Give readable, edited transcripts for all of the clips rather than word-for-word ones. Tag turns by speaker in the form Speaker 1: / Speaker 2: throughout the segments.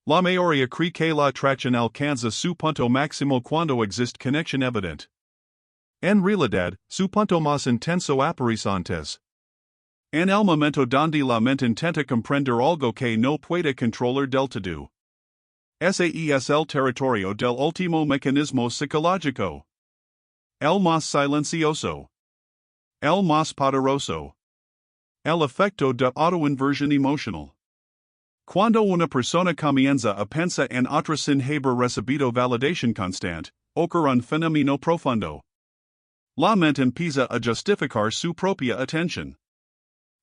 Speaker 1: La mayoría cree que la atracción alcanza su punto máximo cuando existe conexión evidente. En realidad, su punto más intenso aparece antes. En el momento donde la mente intenta comprender algo que no puede controlar del todo. Ese es el territorio del último mecanismo psicológico. El más silencioso. El más poderoso. El efecto de autoinversión emocional. Cuando una persona comienza a pensar en otra sin haber recibido validación constante, ocurre un fenómeno profundo. La mente empieza a justificar su propia atención.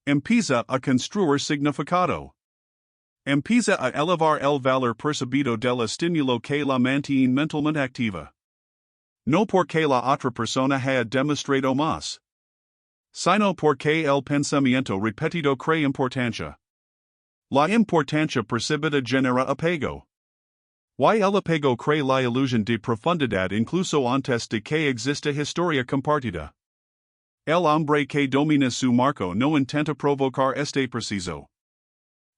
Speaker 1: Empieza a construir significado. Empieza a elevar el valor percibido del estímulo que la mantiene mentalmente activa. No porque la otra persona haya demostrado más, sino porque el pensamiento repetido crea importancia. La importancia percibida genera apego. Y el apego crea la ilusión de profundidad incluso antes de que exista historia compartida. El hombre que domina su marco no intenta provocar este preciso.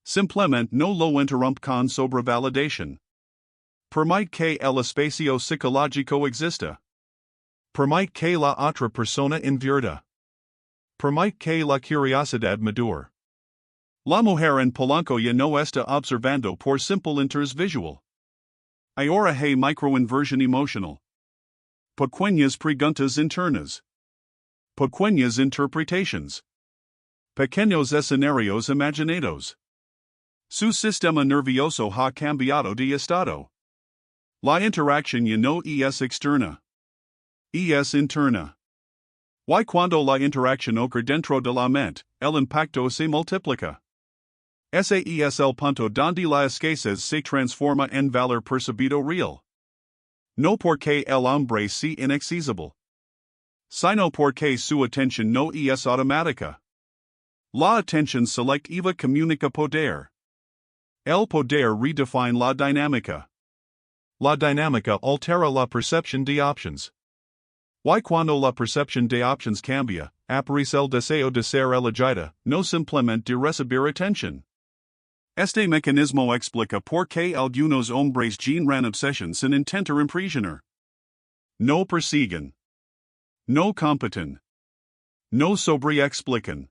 Speaker 1: Simplemente no lo interrumpe con sobrevalidación. Permite que el espacio psicológico exista. Permite que la otra persona invierta. Permite que la curiosidad madure. La mujer en Polanco ya no está observando por simple interés visual. Ahora hay microinversión emocional. Pequeñas preguntas internas. Pequeñas interpretations. Pequeños escenarios imaginados. Su sistema nervioso ha cambiado de estado. La interacción ya no es externa. Es interna. Y cuando la interacción ocurre dentro de la mente, el impacto se multiplica. Ese es el punto donde la escasez se transforma en valor percibido real. No porque el hombre sea inaccesible, sino porque su atención no es automática. La atención selectiva comunica poder. El poder redefine la dinámica. La dinámica altera la percepción de opciones. Y cuando la percepción de opciones cambia, aparece el deseo de ser elegida, no simplemente de recibir atención. Este mecanismo explica por qué algunos hombres generan obsesión sin intentar impresionar. No persiguen. No compiten. No sobreexplican.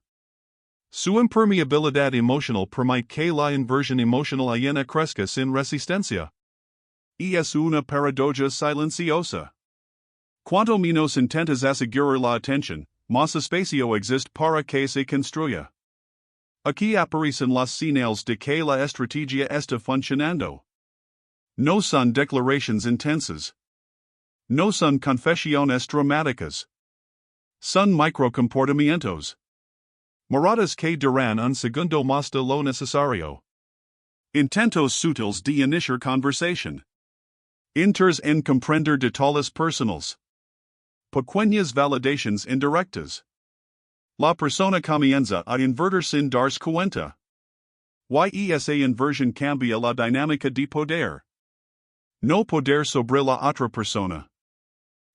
Speaker 1: Su impermeabilidad emocional permite que la inversión emocional ayena crezca sin resistencia. Es una paradoja silenciosa. Cuanto menos intentas asegurar la atención, más espacio existe para que se construya. Aquí aparecen las señales de que la estrategia está funcionando. No son declaraciones intensas. No son confesiones dramáticas. Son microcomportamientos. Miradas que duran un segundo más de lo necesario. Intentos sutiles de iniciar conversación. Inters en comprender detalles personales. Pequeñas validaciones indirectas. La persona comienza a invertir sin darse cuenta. Y esa inversión cambia la dinámica de poder. No poder sobre la otra persona.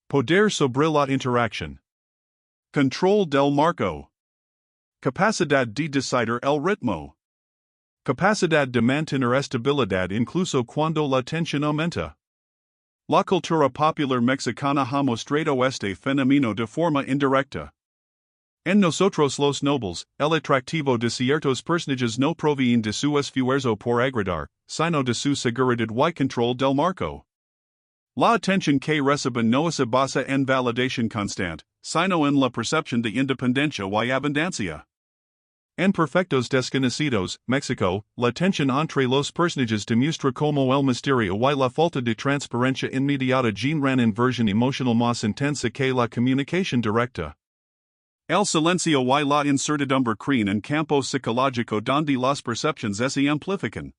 Speaker 1: Poder sobre la interacción. Control del marco. Capacidad de decidir el ritmo. Capacidad de mantener estabilidad incluso cuando la tensión aumenta. La cultura popular mexicana ha mostrado este fenómeno de forma indirecta. En nosotros los nobles, el atractivo de ciertos personajes no proviene de su esfuerzo por agradar, sino de su seguridad y control del marco. La atención que reciben no se basa en validación constante, sino en la percepción de independencia y abundancia. En Perfectos Desconocidos, México, la tensión entre los personajes demuestra como el misterio y la falta de transparencia inmediata generan inversión emocional más intensa que la comunicación directa. El silencio y la incertidumbre crean un campo psicológico donde las percepciones se amplifican.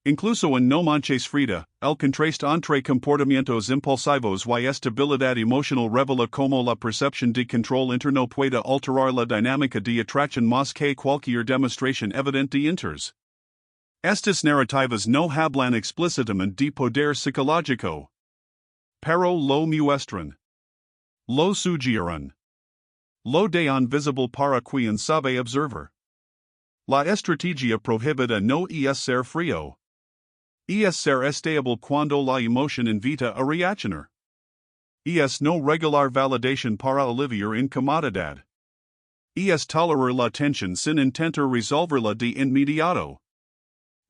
Speaker 1: Incluso en No Manches Frida, el contraste entre comportamientos impulsivos y estabilidad emocional revela cómo la percepción de control interno puede alterar la dinámica de atracción más que cualquier demostración evidente de interés. Estas narrativas no hablan explícitamente de poder psicológico, pero lo muestran. Lo sugieren. Lo dejan visible para quien sabe observar. La estrategia prohibida no es ser frío. Es ser estable cuando la emoción invita a reaccionar. Es no regular validation para aliviar incomodidad. Es tolerar la tensión sin intentar resolverla de inmediato.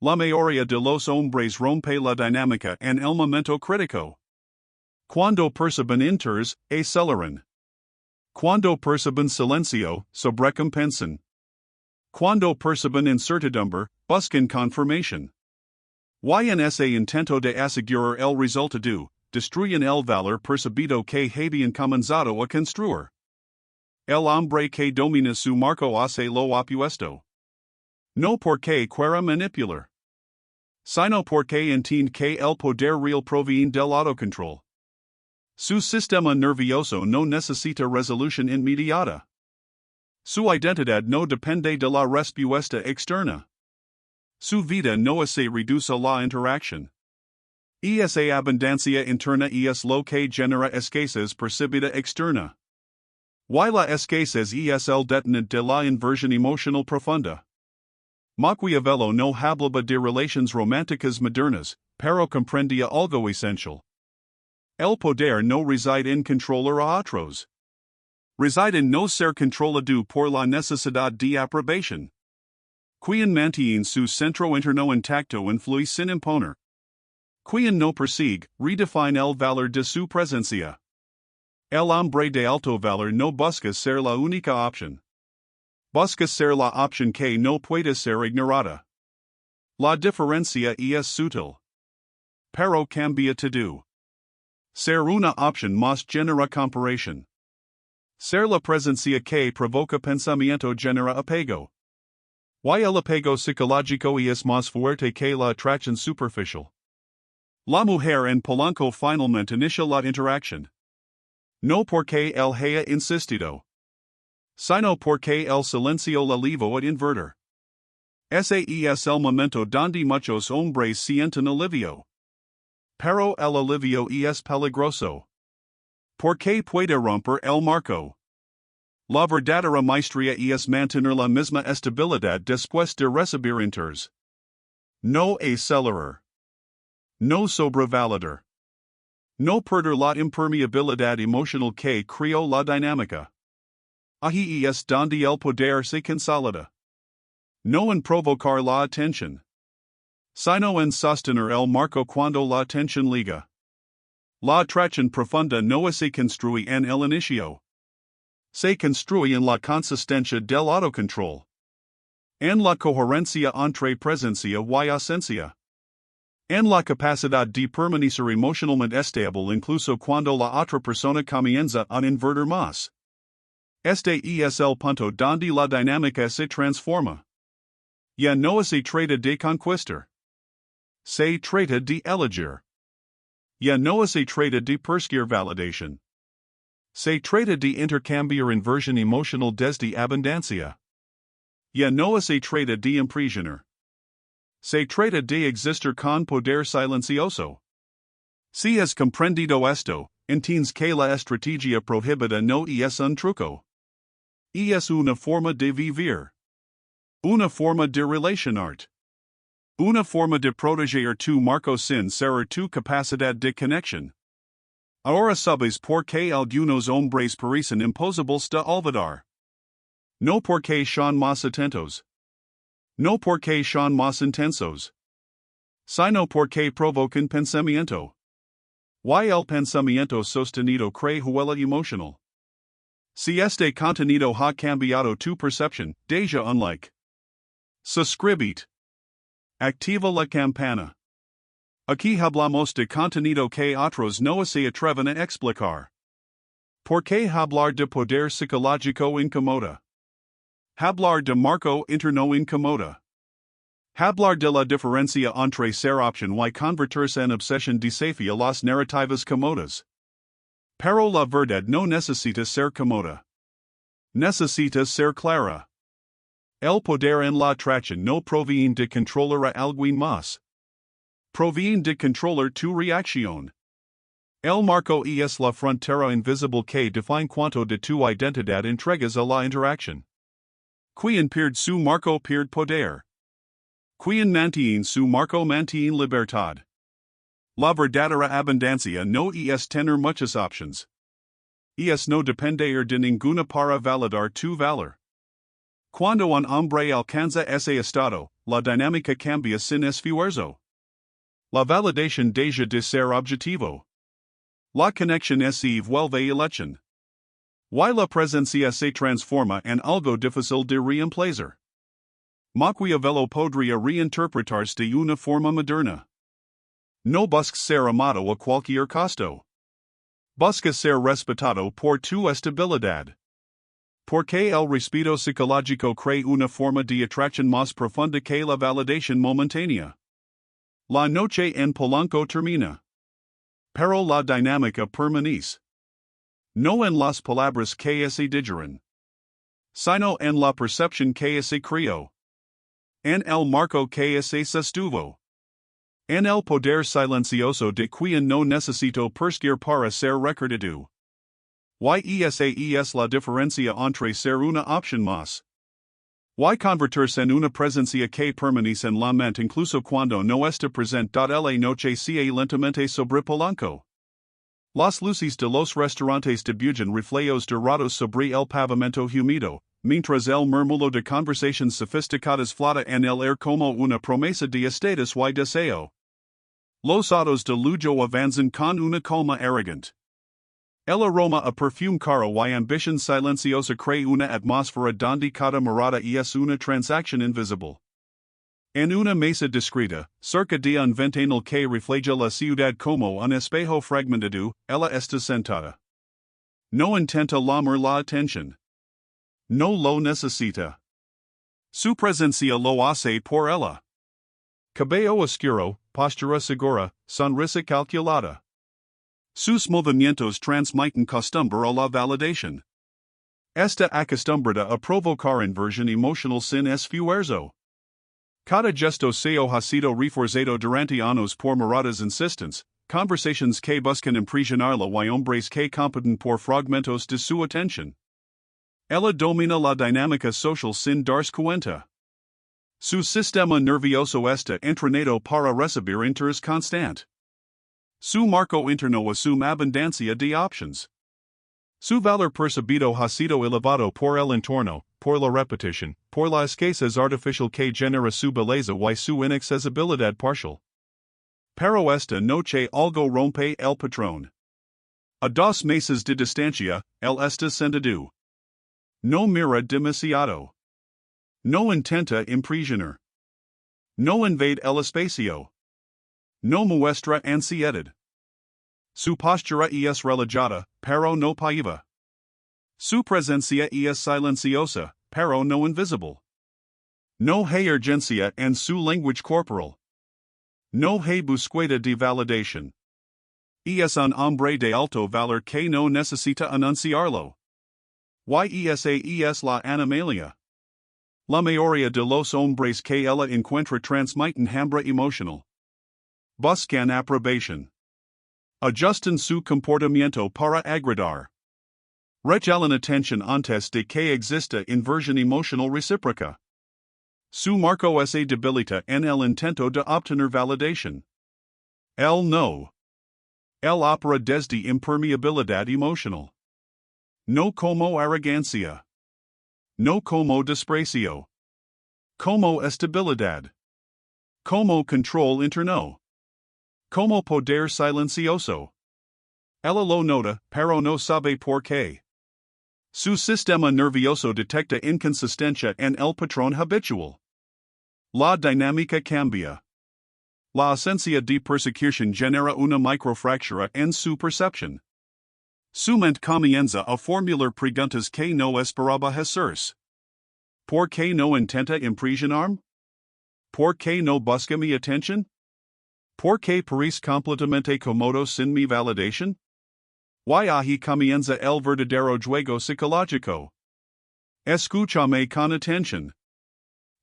Speaker 1: La mayoría de los hombres rompe la dinámica en el momento crítico. Cuando perciben inters, aceleran. Cuando perciben silencio, sobrecompensan. Cuando perciben incertidumbre, buscan confirmación. Y en ese intento de asegurar el resultado, destruyen el valor percibido que habían comenzado a construir. El hombre que domina su marco hace lo opuesto. No porque quiera manipular, sino porque entiende que el poder real proviene del autocontrol. Su sistema nervioso no necesita resolución inmediata. Su identidad no depende de la respuesta externa. Su vida no se reduce a la interacción. Esa abundancia interna es lo que genera escasez percibida externa. Y la escasez es el detonante de la inversión emocional profunda. Maquiavelo no hablaba de relaciones románticas modernas, pero comprendía algo esencial. El poder no reside en controlar a otros. Reside en no ser controlado por la necesidad de aprobación. Quien mantiene su centro interno intacto influye sin imponer. Quien no persigue, redefine el valor de su presencia. El hombre de alto valor no busca ser la única opción. Busca ser la opción que no puede ser ignorada. La diferencia es sutil, pero cambia todo. Ser una opción más genera comparación. Ser la presencia que provoca pensamiento genera apego. Y el apego psicológico es más fuerte que la atracción superficial. La mujer en Polanco finalmente inicia la interacción. No porque él haya insistido, sino porque el silencio la llevó a invertir. Ese es el momento donde muchos hombres sienten alivio. Pero el alivio es peligroso. Porque puede romper el marco. La verdadera maestría es mantener la misma estabilidad después de recibir inters. No acelerar. No sobrevalidar. No perder la impermeabilidad emocional que creó la dinámica. Ahí es donde el poder se consolida. No en provocar la atención, sino en sostener el marco cuando la tensión liga. La atracción profunda no se construye en el inicio. Se construye en la consistencia del autocontrol. En la coherencia entre presencia y ausencia. En la capacidad de permanecer emocionalmente estable incluso cuando la otra persona comienza a invertir más. Este es el punto donde la dinámica se transforma. Ya no se trata de conquistar. Se trata de elegir. Ya no se trata de perseguir validación. Se trata de intercambiar inversión emocional desde abundancia. Ya no se trata de imprisionar. Se trata de existir con poder silencioso. Si has comprendido esto, entiendes que la estrategia prohibida no es un truco. Es una forma de vivir. Una forma de relacionarte. Una forma de proteger tu marco sin ser tu capacidad de conexión. Ahora sabes por qué algunos hombres parecen imposibles de olvidar. No porque son más atentos. No porque son más intensos. Sino porque provocan pensamiento. Y el pensamiento sostenido crea huella emocional. Si este contenido ha cambiado tu percepción, deja un like. Suscríbete. Activa la campana. Aquí hablamos de contenido que otros no se atreven a explicar. ¿Por qué hablar de poder psicológico incomoda? Hablar de marco interno incomoda. Hablar de la diferencia entre ser opción y convertirse en obsesión desafía las narrativas comodas. Pero la verdad no necesita ser comoda. Necesita ser clara. El poder en la atracción no proviene de controlar a alguien más. Proviene de controlar tu reacción. El marco es la frontera invisible que define cuánto de tu identidad entregas a la interacción. Quien pierde su marco pierde poder. Quien mantiene su marco mantiene libertad. La verdadera abundancia no es tener muchas options. Es no depender de ninguna para validar tu valor. Cuando un hombre alcanza ese estado, la dinámica cambia sin esfuerzo. La validación deja de ser objetivo. La conexión se vuelve elección. Y la presencia se transforma en algo difícil de reemplazar. Maquiavelo podría reinterpretarse de una forma moderna. No busques ser amado a cualquier costo. Busca ser respetado por tu estabilidad. Porque el respeto psicológico crea una forma de atracción más profunda que la validación momentánea. La noche en Polanco termina. Pero la dinámica permanece. No en las palabras que se dijeron, sino en la percepción que se creó. En el marco que se sostuvo. En el poder silencioso de quien no necesito perseguir para ser recordado. Esa es la diferencia entre ser una opción más. Y convertirse en una presencia que permanece en la mente incluso cuando no está presente. La noche sigue lentamente sobre Polanco. Las luces de los restaurantes dibujan reflejos dorados sobre el pavimento húmedo, mientras el murmullo de conversaciones sofisticadas flota en el aire como una promesa de estatus y deseo. Los autos de lujo avanzan con una calma arrogante. El aroma a perfume caro y ambición silenciosa crea una atmósfera donde cada mirada es una transacción invisible. En una mesa discreta, cerca de un ventanal que refleja la ciudad como un espejo fragmentado, ella está sentada. No intenta llamar la atención. No lo necesita. Su presencia lo hace por ella. Cabello oscuro, postura segura, sonrisa calculada. Sus movimientos transmiten costumbre a la validación. Está acostumbrada a provocar inversión emocional sin esfuerzo. Cada gesto se ha sido reforzado durante años por miradas insistentes, conversaciones que buscan impresionarla y hombres que compiten por fragmentos de su atención. Ella domina la dinámica social sin darse cuenta. Su sistema nervioso está entrenado para recibir interés constante. Su marco interno asume abundancia de options. Su valor percibido ha sido elevado por el entorno, por la repetición, por la escasez artificial que genera su belleza y su inaccesibilidad parcial. Pero esta noche algo rompe el patrón. A 2 meses de distancia, él está sentado. No mira demasiado. No intenta impresionar. No invade el espacio. No muestra ansiedad. Su postura es relajada, pero no pasiva. Su presencia es silenciosa, pero no invisible. No hay urgencia en su lenguaje corporal. No hay búsqueda de validación. Es un hombre de alto valor que no necesita anunciarlo. Esa es la animalia. La mayoría de los hombres que ella encuentra transmiten hambre emocional. Buscan aprobación. Ajustan su comportamiento para agradar. Regalan atención antes de que exista inversión emocional recíproca. Su marco se debilita en el intento de obtener validación. El no. El opera desde impermeabilidad emocional. No como arrogancia. No como desprecio. Como estabilidad. Como control interno. Como poder silencioso. Ella lo nota, pero no sabe por qué. Su sistema nervioso detecta inconsistencia en el patrón habitual. La dinámica cambia. La ausencia de persecución genera una microfractura en su percepción. Su mente comienza a formular preguntas que no esperaba hacerse. ¿Por qué no intenta impresionarme? ¿Por qué no busca mi atención? ¿Por qué parece completamente cómodo sin mi validación? Y ahí comienza el verdadero juego psicológico. Escúchame con atención.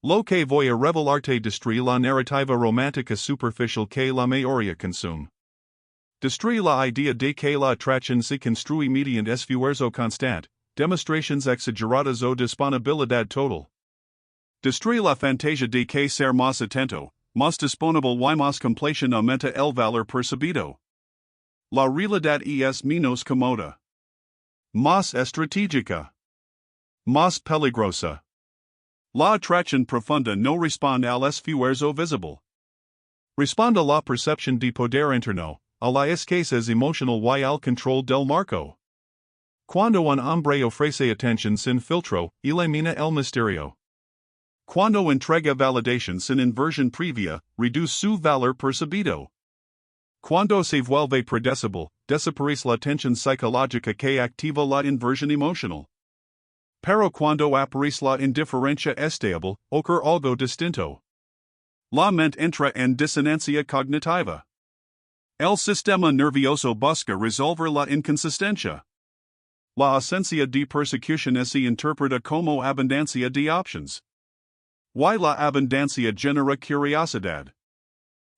Speaker 1: Lo que voy a revelarte destruye la narrativa romántica superficial que la mayoría consume. Destruye la idea de que la atracción se construye mediante esfuerzo constante, demostraciones exageradas o disponibilidad total. Destruir la fantasia de que ser más atento, más disponible y más completion aumenta el valor percibido. La realidad es menos cómoda. Más estratégica. Más peligrosa. La atracción profunda no responde al esfuerzo visible. Responde a la percepción de poder interno, a la escasez emocional y al control del marco. Cuando un hombre ofrece atención sin filtro, elimina el misterio. Cuando entrega validación sin inversión previa, reduce su valor percibido. Cuando se vuelve predecible, desaparece la tensión psicológica que activa la inversión emocional. Pero cuando aparece la indiferencia estable, ocurre algo distinto. La mente entra en disonancia cognitiva. El sistema nervioso busca resolver la inconsistencia. La ausencia de persecución se interpreta como abundancia de options. Y la abundancia genera curiosidad.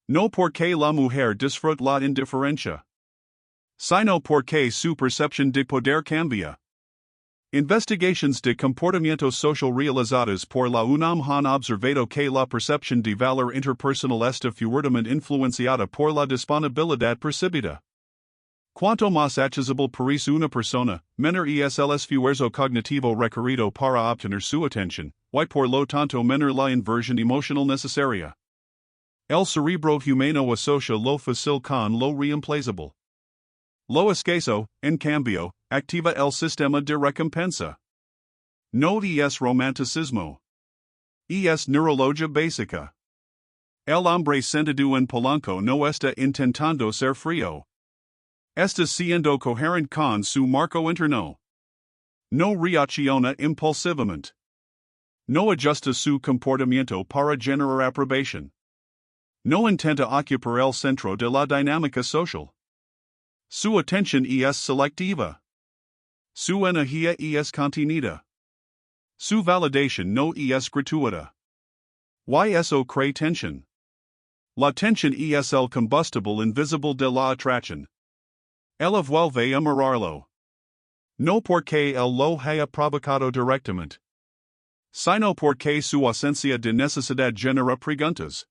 Speaker 1: No porque la mujer disfruta la indiferencia, sino porque su percepción de poder cambia. Investigaciones de comportamiento social realizadas por la UNAM han observado que la percepción de valor interpersonal está fuertemente influenciada por la disponibilidad percibida. Cuanto más accesible parece una persona, menor es el esfuerzo cognitivo requerido para obtener su atención, y por lo tanto menor la inversión emocional necesaria. El cerebro humano asocia lo fácil con lo reemplazable. Lo escaso, en cambio, activa el sistema de recompensa. No es romanticismo. Es neurología básica. El hombre sentado en palanco no está intentando ser frío. Está siendo coherente con su marco interno. No reacciona impulsivamente. No ajusta su comportamiento para generar aprobación. No intenta ocupar el centro de la dinámica social. Su atención es selectiva. Su energía es contenida. Su validación no es gratuita. Y eso crea tensión. La tensión es el combustible invisible de la atracción. Ella vuelve a mirarlo. No porque él lo haya provocado directamente, sino porque su ausencia de necesidad genera preguntas.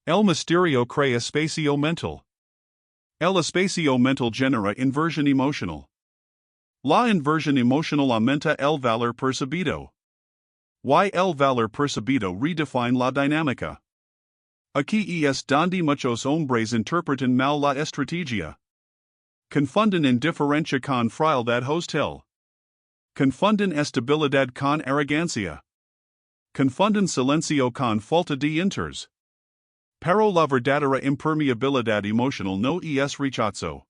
Speaker 1: El misterio crea espacio mental. El espacio mental genera inversión emocional. La inversión emocional aumenta el valor percibido. Y el valor percibido redefine la dinámica. Aquí es donde muchos hombres interpretan mal la estrategia. Confunden indiferencia con frialdad hostil. Confunden estabilidad con arrogancia. Confunden silencio con falta de interés. Pero la verdadera impermeabilidad emocional no es rechazo.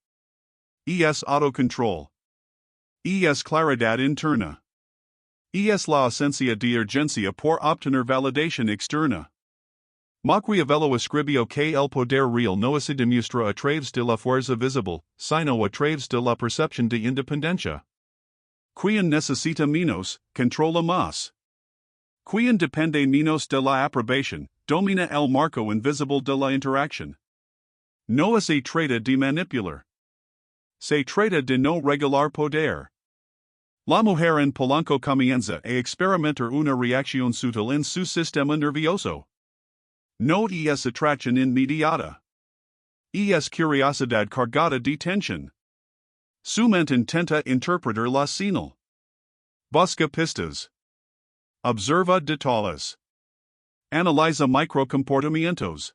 Speaker 1: Es autocontrol. Es claridad interna. Es la ausencia de urgencia por obtener validación externa. Maquiavelo escribió que el poder real no se demuestra a través de la fuerza visible, sino a través de la percepción de independencia. Quien necesita menos, controla más. Quien depende menos de la aprobación, domina el marco invisible de la interacción. No se trata de manipular. Se trata de no regular poder. La mujer en palanco comienza a experimentar una reacción sutil en su sistema nervioso. No es atracción inmediata. Es curiosidad cargada de tensión. Su mente intenta interpretar la señal. Busca pistas. Observa detalles. Analiza microcomportamientos.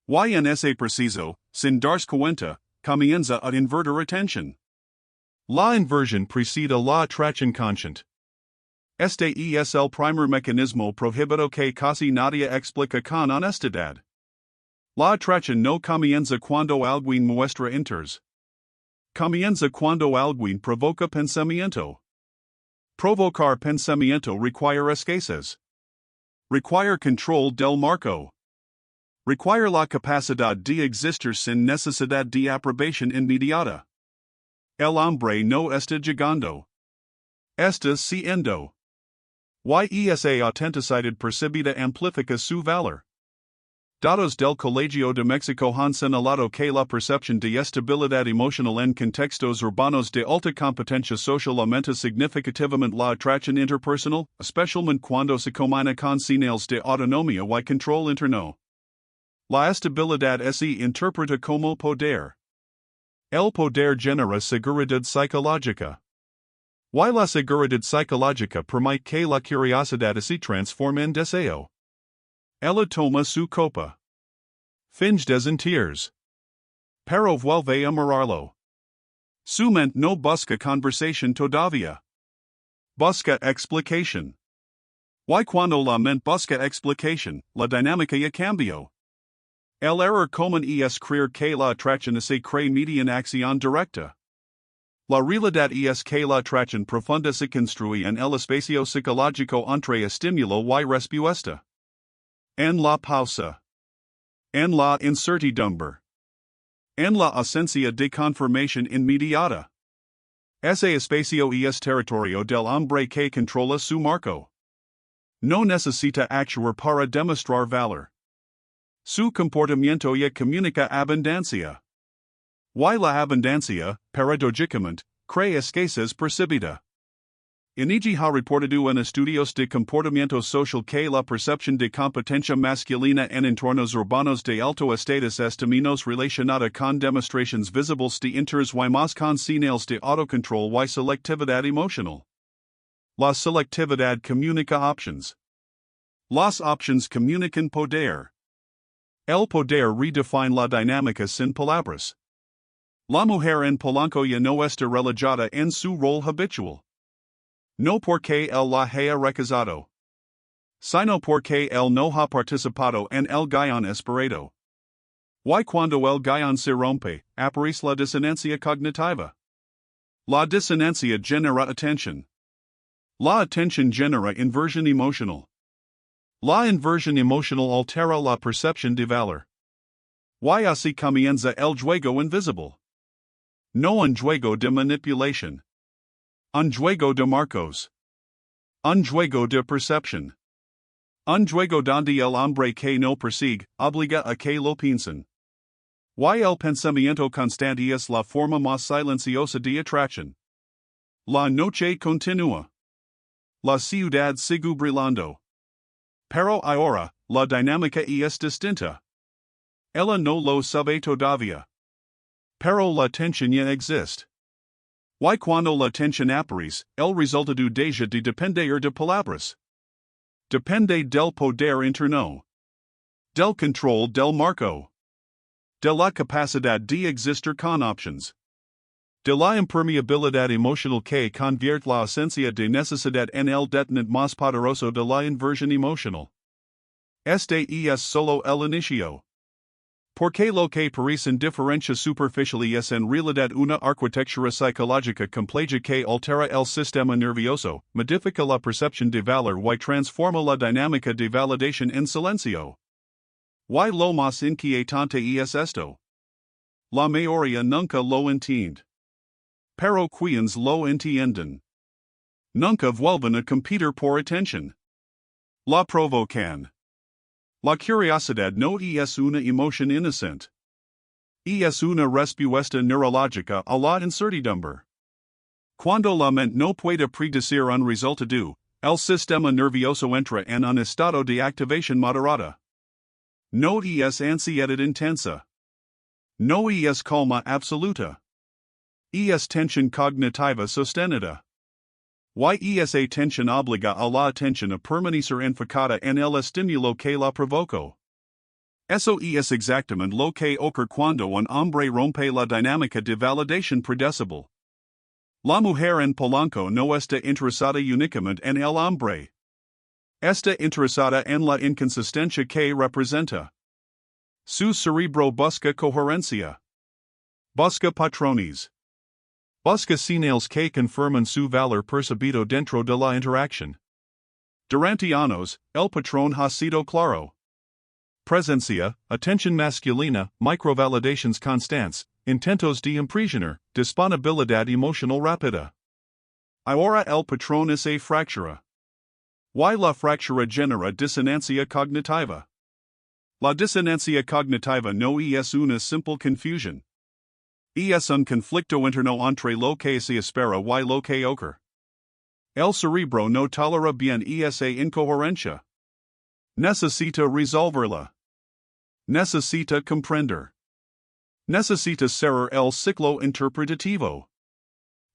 Speaker 1: Y en ese preciso, sin darse cuenta, comienza a invertir atención. La inversión precede la atracción consciente. Este es el primer mecanismo prohibido que casi nadie explica con honestidad. La atracción no comienza cuando alguien muestra interés. Comienza cuando alguien provoca pensamiento. Provocar pensamiento requiere escasez. Require control del marco. Require la capacidad de existir sin necesidad de aprobación inmediata. El hombre no está llegando. Está siendo. Y esa autenticidad percibida amplifica su valor. Datos del Colegio de México han señalado que la percepción de estabilidad emocional en contextos urbanos de alta competencia social aumenta significativamente la atracción interpersonal, especialmente cuando se combina con señales de autonomía y control interno. La estabilidad se interpreta como poder. El poder genera seguridad psicológica. Y la seguridad psicológica permite que la curiosidad se transforme en deseo. Ella toma su copa. Finge desentirs. Pero vuelve a mirarlo. Su mente no busca conversación todavía. Busca explicación. Y cuando la mente busca explicación, la dinámica ya cambió. El error común es creer que la atracción se cree mediante acción directa. La realidad es que la atracción profunda se construye en el espacio psicológico entre estímulo y respuesta. En la pausa. En la incertidumbre. En la ausencia de confirmación inmediata. Ese espacio es territorio del hombre que controla su marco. No necesita actuar para demostrar valor. Su comportamiento ya comunica abundancia. Y la abundancia, paradójicamente, cree escasez percibida. INEGI ha reportado en estudios de comportamiento social que la percepción de competencia masculina en entornos urbanos de alto estatus es menos relacionada con demostraciones visibles de interés y más con señales de autocontrol y selectividad emocional. La selectividad comunica options. Las options comunican poder. El poder redefine la dinámica sin palabras. La mujer en Polanco ya no está relegada en su rol habitual. No porque él la haya rechazado, sino porque él no ha participado en el guion esperado. Y cuando el guion se rompe, aparece la disonancia cognitiva. La disonancia genera atención. La atención genera inversión emocional. La inversión emocional altera la percepción de valor. Y así comienza el juego invisible. No un juego de manipulación. Un juego de marcos. Un juego de percepción. Un juego donde el hombre que no persigue, obliga a que lo piensen. Y el pensamiento constante es la forma más silenciosa de atracción. La noche continúa. La ciudad sigue brillando. Pero ahora, la dinámica es distinta. Ella no lo sabe todavía. Pero la tensión ya existe. Y cuando la tensión aparece, el resultado deja de depender de palabras. Depende del poder interno. Del control del marco. De la capacidad de existir con options. De la impermeabilidad emocional que convierte la ausencia de necesidad en el detonante más poderoso de la inversión emocional. Este es solo el inicio. Porque lo que parece diferencia superficial es en realidad una arquitectura psicológica compleja que altera el sistema nervioso, modifica la percepción de valor y transforma la dinámica de validación en silencio. Y lo más inquietante es esto. La mayoría nunca lo entiende. Pero quienes lo entienden nunca vuelven a competir por atención. La provocan. La curiosidad no es una emoción inocente. Es una respuesta neurológica a la incertidumbre. Cuando la mente no puede predecir un resultado, el sistema nervioso entra en un estado de activación moderada. No es ansiedad intensa. No es calma absoluta. Es tensión cognitiva sostenida. Y esa tensión obliga a la atención a permanecer enfocada en el estímulo que la provocó. Eso es exactamente lo que ocurre cuando un hombre rompe la dinámica de validación predecible. La mujer en Polanco no está interesada únicamente en el hombre. Está interesada en la inconsistencia que representa. Su cerebro busca coherencia. Busca patrones. Busca señales que confirman su valor percibido dentro de la interacción. Durante años, el patrón ha sido claro. Presencia, atención masculina, microvalidations constantes, intentos de impresionar, disponibilidad emocional rápida. Ahora el patrón se fractura. Y la fractura genera disonancia cognitiva. La disonancia cognitiva no es una simple confusión. Es un conflicto interno entre lo que se espera y lo que ocurre. El cerebro no tolera bien esa incoherencia. Necesita resolverla. Necesita comprender. Necesita cerrar el ciclo interpretativo.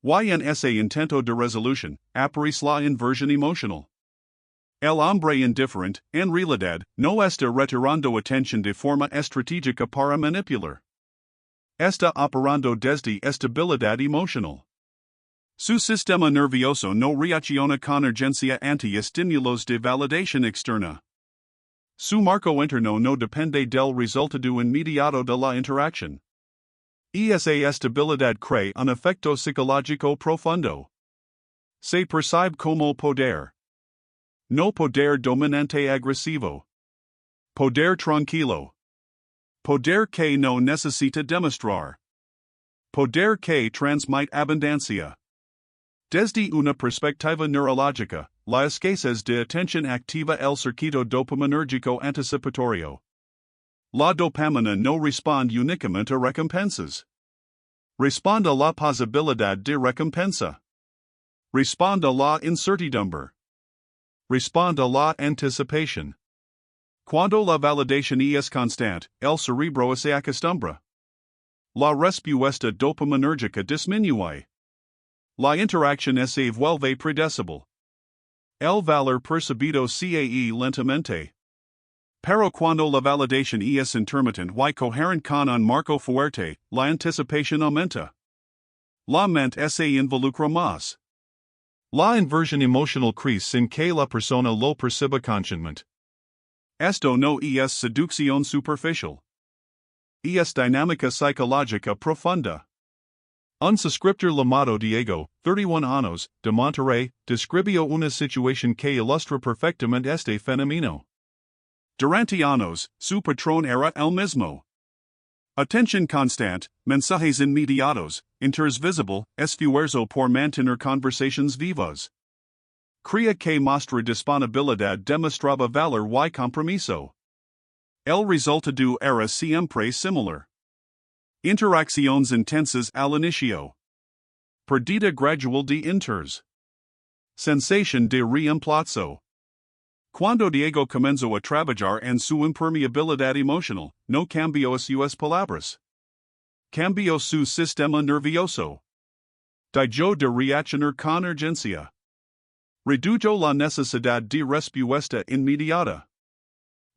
Speaker 1: Y en ese intento de resolución, aparece la inversión emocional. El hombre indiferente, en realidad, no está retirando atención de forma estratégica para manipular. Está operando desde estabilidad emocional. Su sistema nervioso no reacciona con urgencia ante estímulos de validación externa. Su marco interno no depende del resultado inmediato de la interacción. Esa estabilidad crea un efecto psicológico profundo. Se percibe como poder. No poder dominante agresivo. Poder tranquilo. Poder que no necesita demostrar. Poder que transmite abundancia. Desde una perspectiva neurológica, la escasez de atención activa el circuito dopaminérgico anticipatorio. La dopamina no responde únicamente a recompensas. Responde a la posibilidad de recompensa. Responde a la incertidumbre. Responde a la anticipación. Cuando la validación es constante, el cerebro se acostumbra. La respuesta dopaminérgica disminuye. La interacción se vuelve predecible. El valor percibido cae lentamente. Pero cuando la validación es intermitente y coherente con un marco fuerte, la anticipación aumenta. La mente se involucra más. La inversión emocional crece sin que la persona lo perciba conscientemente. Esto no es seducción superficial. Es dinámica psicológica profunda. Un suscriptor llamado Diego, 31 años, de Monterrey, describió una situación que ilustra perfectamente este fenómeno. Durante años, su patrón era el mismo. Atención constante, mensajes inmediatos, interés visible, esfuerzo por mantener conversaciones vivas. Crea que mostra disponibilidad demostraba valor y compromiso. El resultado era siempre similar. Interacciones intensas al inicio. Perdida gradual de interés. Sensación de reemplazo. Cuando Diego comenzó a trabajar en su impermeabilidad emocional, no cambió sus palabras. Cambió su sistema nervioso. Dejó de reaccionar con urgencia. Redujo la necesidad de respuesta inmediata.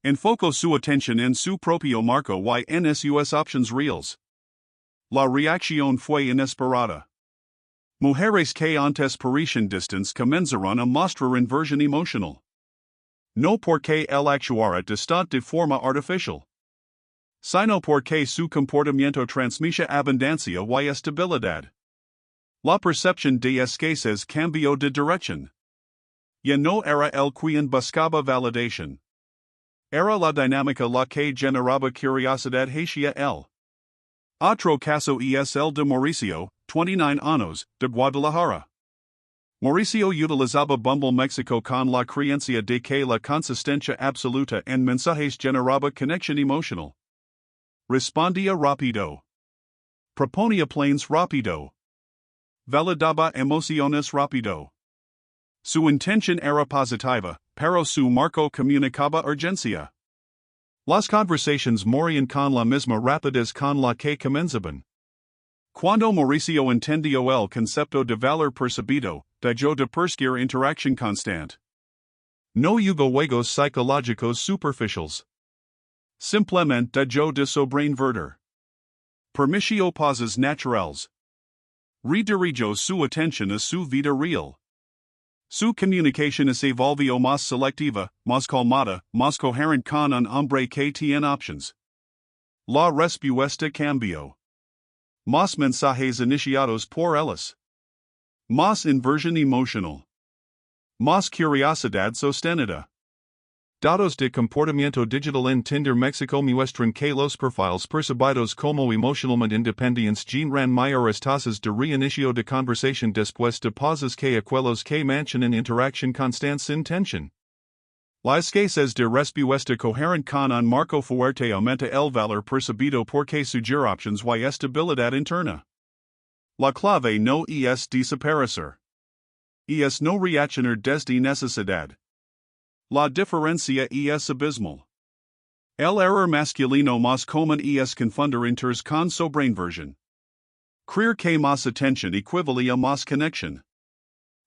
Speaker 1: Enfocó su atención en su propio marco y en sus options reales. La reacción fue inesperada. Mujeres que antes parecían distantes comenzaron a mostrar inversión emocional. No porque el actuara distante de forma artificial, sino porque su comportamiento transmitía abundancia y estabilidad. La percepción de escasez cambió de dirección. Ya no era el quien buscaba validación. Era la dinámica la que generaba curiosidad hacia él. Otro caso es el de Mauricio, 29 años, de Guadalajara. Mauricio utilizaba Bumble México con la creencia de que la consistencia absoluta en mensajes generaba conexión emocional. Respondía rápido. Proponía planes rápido. Validaba emociones rápido. Su intención era positiva, pero su marco comunicaba urgencia. Las conversaciones morían con la misma rapidez con la que comenzaban. Cuando Mauricio entendió el concepto de valor percibido, dejó de perseguir interacción constante. No hubo juegos psicológicos superficiales. Simplemente dejó de sobrevertir. Permitió pausas naturales. Redirigió su atención a su vida real. Su comunicación se volvió más selectiva, más calmada, más coherente con un hombre que tiene options. La respuesta cambió. Más mensajes iniciados por ellos. Más inversión emocional. Más curiosidad sostenida. Datos de comportamiento digital en Tinder México muestran que los perfiles percibidos como emocionalmente independientes generan mayores tasas de reinicio de conversación después de pausas que aquellos que mantienen interacción constante sin tensión. La escasez de respuesta coherente con un marco fuerte aumenta el valor percibido porque sugiere options y estabilidad interna. La clave no es desaparecer. Es no reaccionar desde necesidad. La diferencia es abismal. El error masculino más común es confundir inters con sobreinversión. Creer que más atención equivale a más conexión.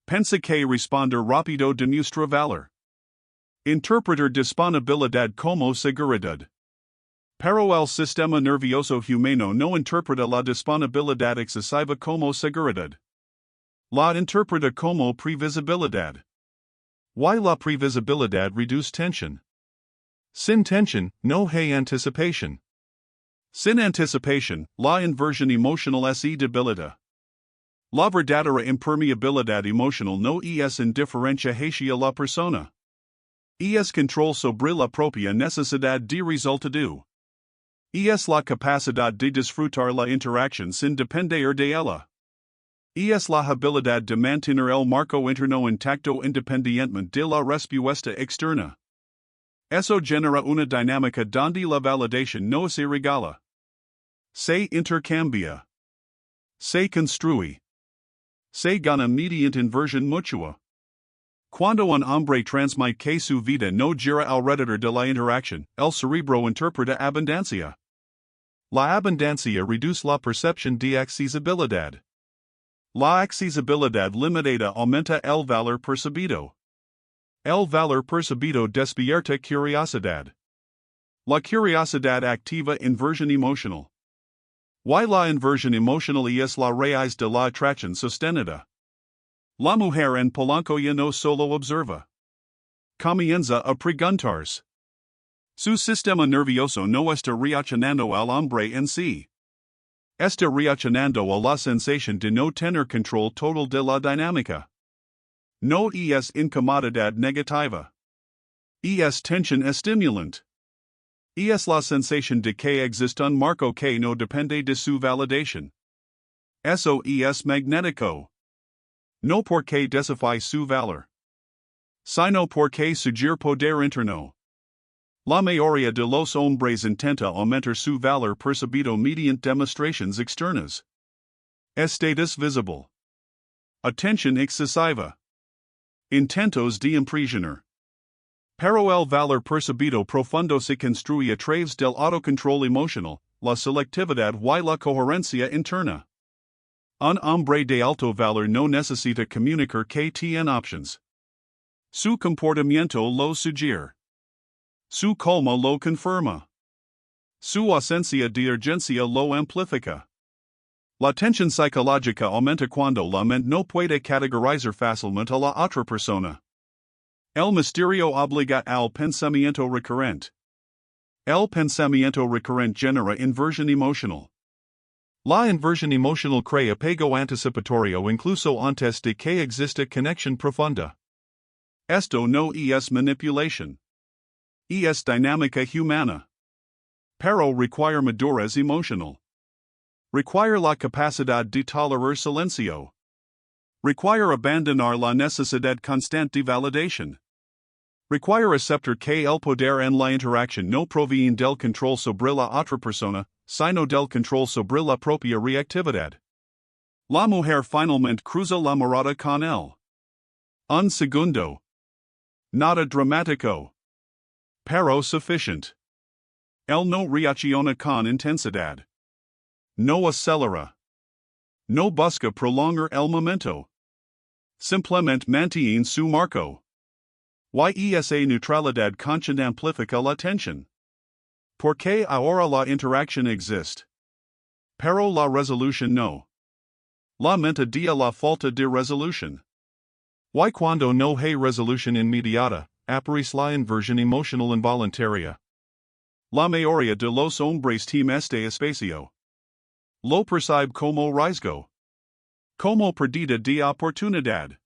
Speaker 1: Pensa que responder rápido demuestra valor. Interpretar disponibilidad como seguridad. Pero el sistema nervioso humano no interpreta la disponibilidad excesiva como seguridad. La interpreta como previsibilidad. Y la previsibilidad reduce tensión. Sin tensión, no hay anticipación. Sin anticipación, la inversión emocional se debilita. La verdadera impermeabilidad emocional no es indiferencia hacia la persona. Es control sobre la propia necesidad de resultado. Es la capacidad de disfrutar la interacción sin depender de ella. Es la habilidad de mantener el marco interno intacto independientemente de la respuesta externa. Eso genera una dinámica donde la validación no se regala. Se intercambia. Se construye. Se gana mediante inversión mutua. Cuando un hombre transmite que su vida no gira alrededor de la interacción, el cerebro interpreta abundancia. La abundancia reduce la percepción de accesibilidad. La accesibilidad limitada aumenta el valor percibido. El valor percibido despierta curiosidad. La curiosidad activa inversión emocional. Y la inversión emocional es la raíz de la atracción sostenida. La mujer en Polanco ya no solo observa. Comienza a preguntarse. Su sistema nervioso no está reaccionando al hombre en sí. Está reaccionando a la sensación de no tener control total de la dinámica. No es incomodidad negativa. Es tensión estimulante. Es la sensación de que existe un marco que no depende de su validación. Eso es magnético. No porque desafíe su valor, sino porque sugiere poder interno. La mayoría de los hombres intenta aumentar su valor percibido mediante demostraciones externas. Estatus visible. Atención excesiva. Intentos de impresionar. Pero el valor percibido profundo se construye a través del autocontrol emocional, la selectividad y la coherencia interna. Un hombre de alto valor no necesita comunicar que tiene options. Su comportamiento lo sugiere. Su calma lo confirma. Su ausencia de urgencia lo amplifica. La tensión psicológica aumenta cuando la mente no puede categorizar fácilmente a la otra persona. El misterio obliga al pensamiento recurrente. El pensamiento recurrente genera inversión emocional. La inversión emocional crea apego anticipatorio incluso antes de que exista conexión profunda. Esto no es manipulación. Es dinámica humana. Pero require madurez emocional. Require la capacidad de tolerar silencio. Require abandonar la necesidad constante de validación. Require aceptar que el poder en la interacción no proviene del control sobre la otra persona, sino del control sobre la propia reactividad. La mujer finalmente cruza la mirada con él. Un segundo. Nada dramático. Pero suficiente. Él no reacciona con intensidad. No acelera. No busca prolongar el momento. Simplemente mantiene su marco. Y esa neutralidad consciente amplifica la tensión. Porque ahora la interacción existe. Pero la resolución no. La mente dia la falta de resolución. Y cuando no hay resolución inmediata, aparece la inversión emocional involuntaria. La mayoría de los hombres temen este espacio. Lo percibe como riesgo. Como pérdida de oportunidad.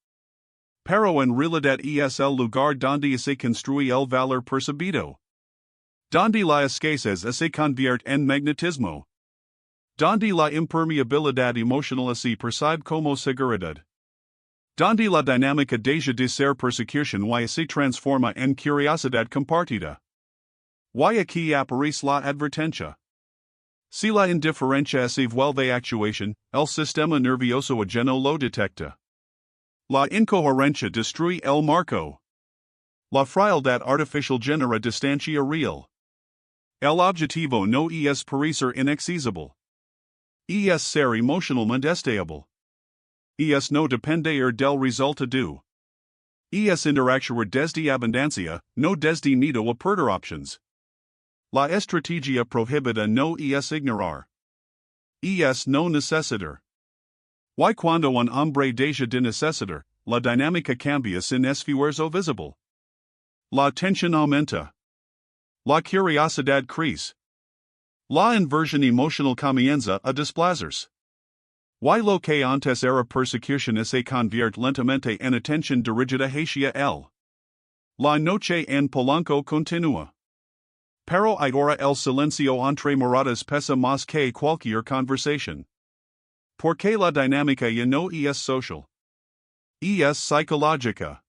Speaker 1: Pero en realidad es el lugar donde se construye el valor percibido. Donde la escasez se convierte en magnetismo. Donde la impermeabilidad emocional se percibe como seguridad. Donde la dinámica deja de ser persecución y se transforma en curiosidad compartida. Y aquí aparece la advertencia. Si la indiferencia se vuelve actuación, el sistema nervioso ajeno lo detecta. La incoherencia destruye el marco. La frialdad artificial genera distancia real. El objetivo no es parecer inaccesible. Es ser emocionalmente estable. Es no depender del resultado. Es interactuar desde abundancia, no desde miedo a perder options. La estrategia prohibida no es ignorar. Es no necesitar. Y cuando un hombre deja de necesitar, la dinámica cambia sin esfuerzo visible. La tensión aumenta. La curiosidad crece. La inversión emocional comienza a desplazarse. Y lo que antes era persecución se convierte lentamente en atención dirigida hacia él. La noche en Polanco continúa. Pero ahora el silencio entre miradas pesa más que cualquier conversación. Porque la dinámica ya no es social. Es psicológica.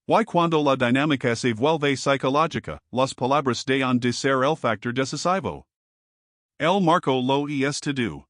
Speaker 1: Y cuando la dinámica se vuelve psicológica, las palabras dejan de ser el factor decisivo. El marco lo es todo.